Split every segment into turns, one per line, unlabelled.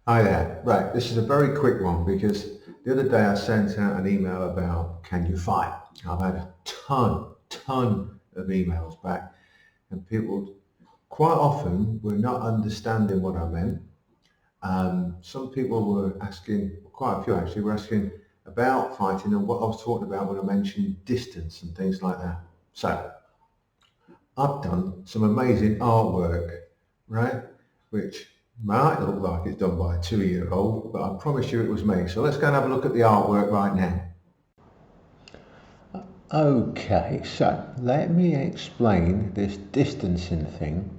Hi there. Right, this is a very quick one because the other day I sent out an email about can you fight? I've had a ton of emails back, and people quite often were not understanding what I meant. Some people were asking, quite a few actually, were asking about fighting and what I was talking about when I mentioned distance and things like that. So I've done some amazing artwork, right? Which might look like it's done by a 2 year old, but I promise you it was me. So let's go and have a look at the artwork right now.
Okay, so let me explain this distancing thing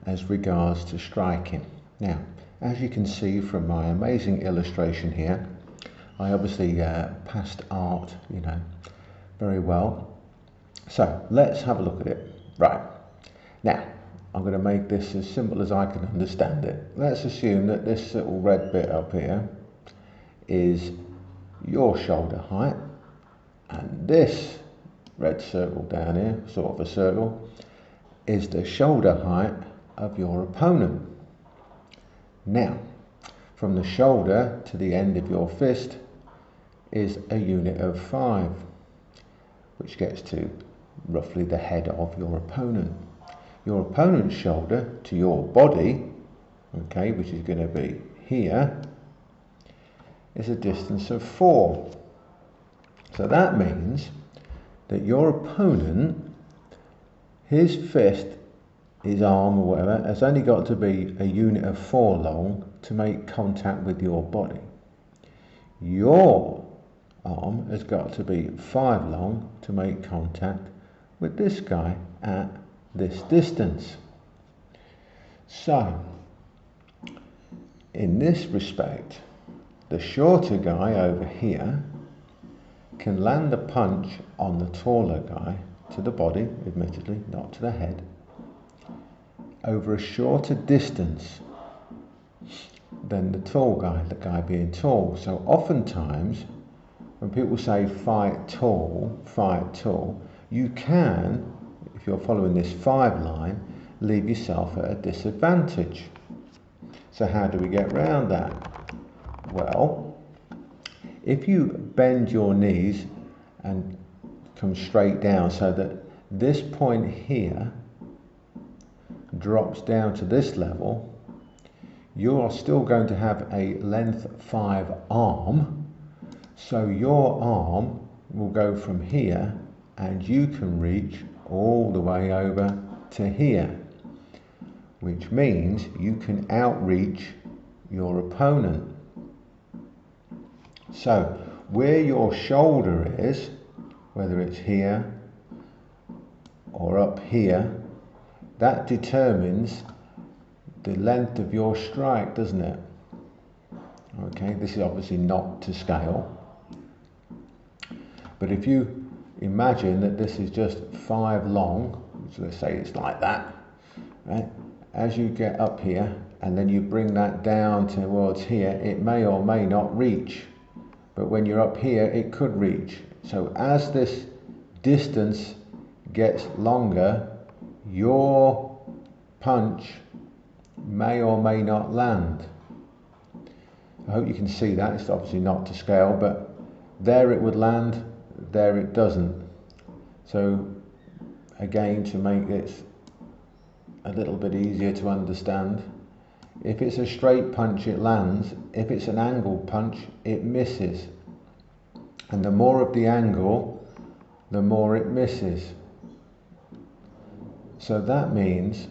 as regards to striking. Now, as you can see from my amazing illustration here, I obviously passed art, very well. So let's have a look at it. Right, now I'm going to make this as simple as I can understand it. Let's assume that this little red bit up here is your shoulder height, and this red circle down here, sort of a circle, is the shoulder height of your opponent. Now, from the shoulder to the end of your fist is a unit of 5, which gets to roughly the head of your opponent. Your opponent's shoulder to your body, okay, which is going to be here, is a distance of 4. So that means that your opponent, his fist, his arm or whatever, has only got to be a unit of 4 long to make contact with your body. Your arm has got to be 5 long to make contact with this guy at this distance. So, in this respect, the shorter guy over here can land a punch on the taller guy, to the body, admittedly, not to the head, over a shorter distance than the tall guy, the guy being tall. So oftentimes, when people say fight tall, you can, if you're following this 5 line, leave yourself at a disadvantage. So how do we get around that? Well, if you bend your knees and come straight down so that this point here drops down to this level, you are still going to have a length 5 arm, so your arm will go from here and you can reach all the way over to here, which means you can outreach your opponent. So where your shoulder is, whether it's here or up here, that determines the length of your strike, doesn't it? Okay, this is obviously not to scale, but if you imagine that this is just 5 long, so let's say it's like that, right? As you get up here and then you bring that down towards here, it may or may not reach, but when you're up here it could reach. So as this distance gets longer, your punch may or may not land. I hope you can see that. It's obviously not to scale, but there it would land, there it doesn't. So again, to make it a little bit easier to understand, if it's a straight punch it lands, if it's an angled punch it misses, and the more of the angle the more it misses. So that means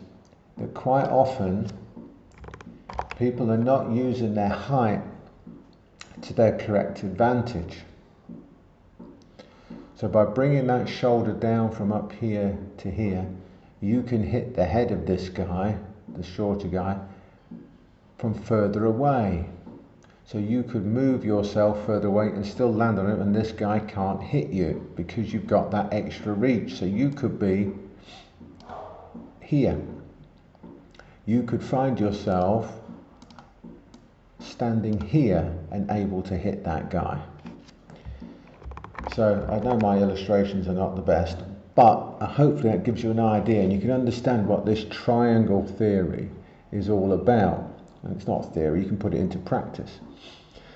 that quite often people are not using their height to their correct advantage. So by bringing that shoulder down from up here to here, you can hit the head of this guy, the shorter guy, from further away. So you could move yourself further away and still land on it, and this guy can't hit you because you've got that extra reach. So you could be here. You could find yourself standing here and able to hit that guy. So I know my illustrations are not the best, but hopefully that gives you an idea and you can understand what this triangle theory is all about. And it's not theory, you can put it into practice.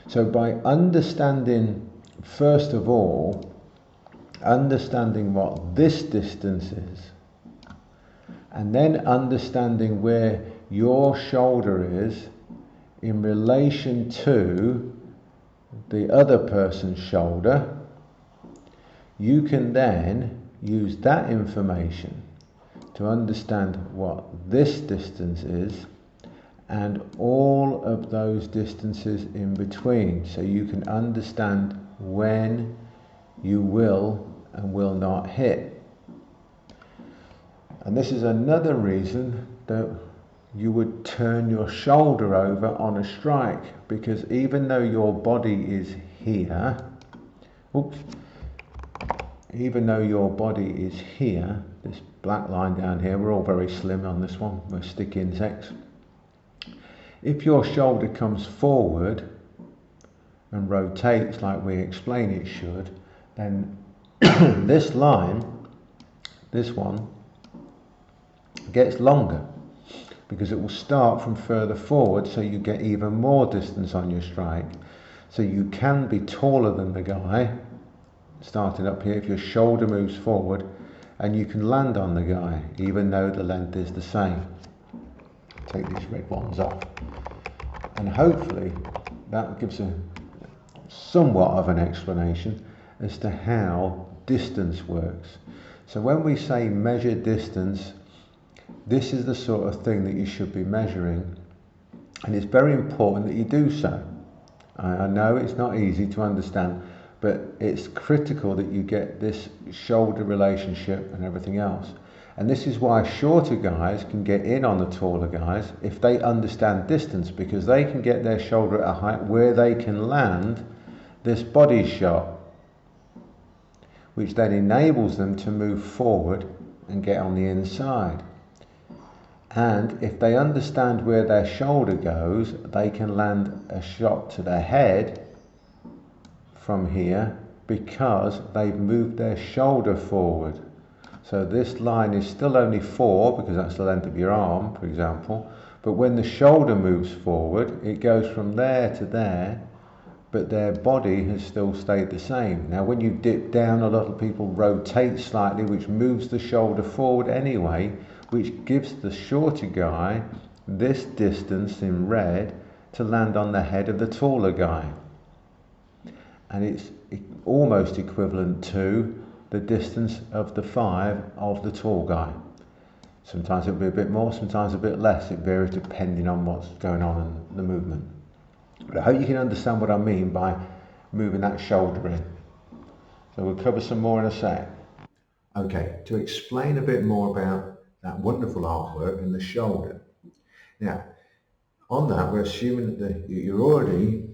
So by understanding, first of all, understanding what this distance is, and then understanding where your shoulder is in relation to the other person's shoulder, you can then use that information to understand what this distance is and all of those distances in between, so you can understand when you will and will not hit. And this is another reason that you would turn your shoulder over on a strike, because even though your body is here, even though your body is here, this black line down here, we're all very slim on this one, we're stick insects. If your shoulder comes forward and rotates like we explain it should, then this line, this one, gets longer because it will start from further forward, so you get even more distance on your strike. So you can be taller than the guy, starting up here, if your shoulder moves forward, and you can land on the guy even though the length is the same. Take these red ones off, and hopefully that gives a somewhat of an explanation as to how distance works. So when we say measure distance, this is the sort of thing that you should be measuring, and it's very important that you do so. I know it's not easy to understand, but it's critical that you get this shoulder relationship and everything else. And this is why shorter guys can get in on the taller guys if they understand distance, because they can get their shoulder at a height where they can land this body shot, which then enables them to move forward and get on the inside. And if they understand where their shoulder goes, they can land a shot to the head from here because they've moved their shoulder forward. So this line is still only 4 because that's the length of your arm, for example. But when the shoulder moves forward, it goes from there to there, but their body has still stayed the same. Now when you dip down, a lot of people rotate slightly, which moves the shoulder forward anyway, which gives the shorter guy this distance in red to land on the head of the taller guy. And it's almost equivalent to the distance of the 5 of the tall guy. Sometimes it'll be a bit more, sometimes a bit less. It varies depending on what's going on in the movement. But I hope you can understand what I mean by moving that shoulder in. So we'll cover some more in a sec.
Okay, to explain a bit more about that wonderful artwork and the shoulder. Now, on that, we're assuming that you're already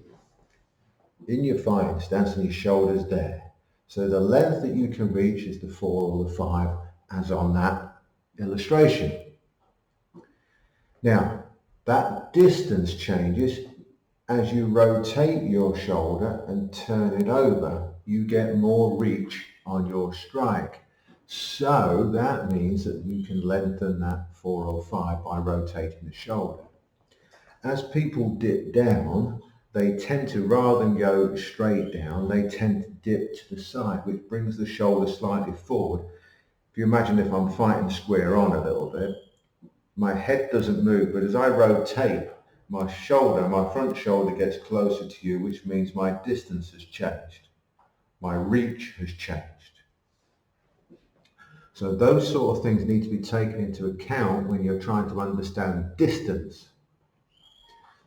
in your fighting stance and your shoulder's there. So the length that you can reach is the 4 or the 5, as on that illustration. Now, that distance changes as you rotate your shoulder and turn it over. You get more reach on your strike. So that means that you can lengthen that 4 or 5 by rotating the shoulder. As people dip down, they tend to, rather than go straight down, they tend to dip to the side, which brings the shoulder slightly forward. If you imagine if I'm fighting square on a little bit, my head doesn't move, but as I rotate, my shoulder, my front shoulder gets closer to you, which means my distance has changed. My reach has changed. So those sort of things need to be taken into account when you're trying to understand distance.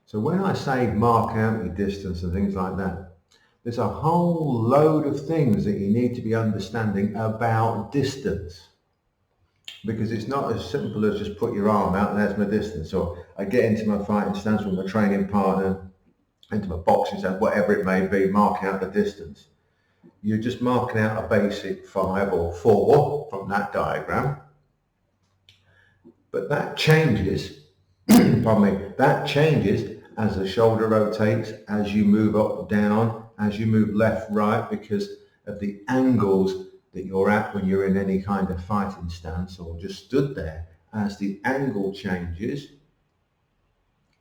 So when I say mark out your distance and things like that, there's a whole load of things that you need to be understanding about distance. Because it's not as simple as just put your arm out and there's my distance, or I get into my fighting stance with my training partner, into my boxing stance, whatever it may be, mark out the distance. You're just marking out a basic 5 or 4 from that diagram. But that changes, pardon me, that changes as the shoulder rotates, as you move up, down, as you move left, right, because of the angles that you're at when you're in any kind of fighting stance or just stood there. As the angle changes,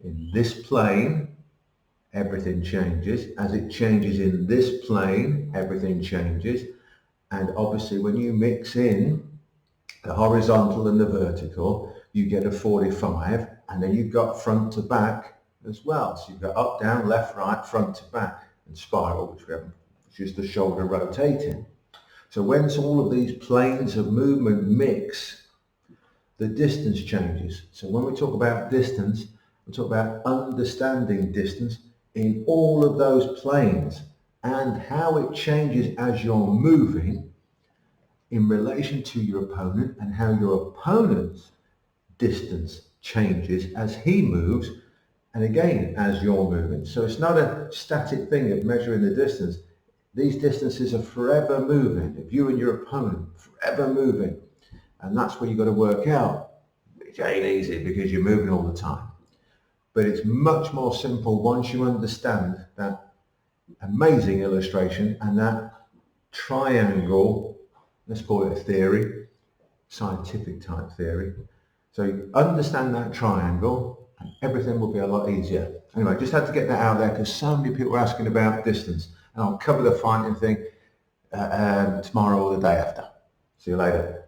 in this plane, everything changes. As it changes in this plane, everything changes. And obviously when you mix in the horizontal and the vertical, you get a 45, and then you've got front to back as well. So you've got up, down, left, right, front to back, and spiral, which is the shoulder rotating. So when all of these planes of movement mix, the distance changes. So when we talk about distance, we talk about understanding distance in all of those planes and how it changes as you're moving in relation to your opponent, and how your opponent's distance changes as he moves, and again as you're moving. So it's not a static thing of measuring the distance. These distances are forever moving. If you and your opponent forever moving, and that's what you've got to work out. It ain't easy because you're moving all the time. But it's much more simple once you understand that amazing illustration and that triangle, let's call it a theory, scientific type theory. So you understand that triangle and everything will be a lot easier. Anyway, just had to get that out there because so many people are asking about distance, and I'll cover the fighting thing tomorrow or the day after. See you later.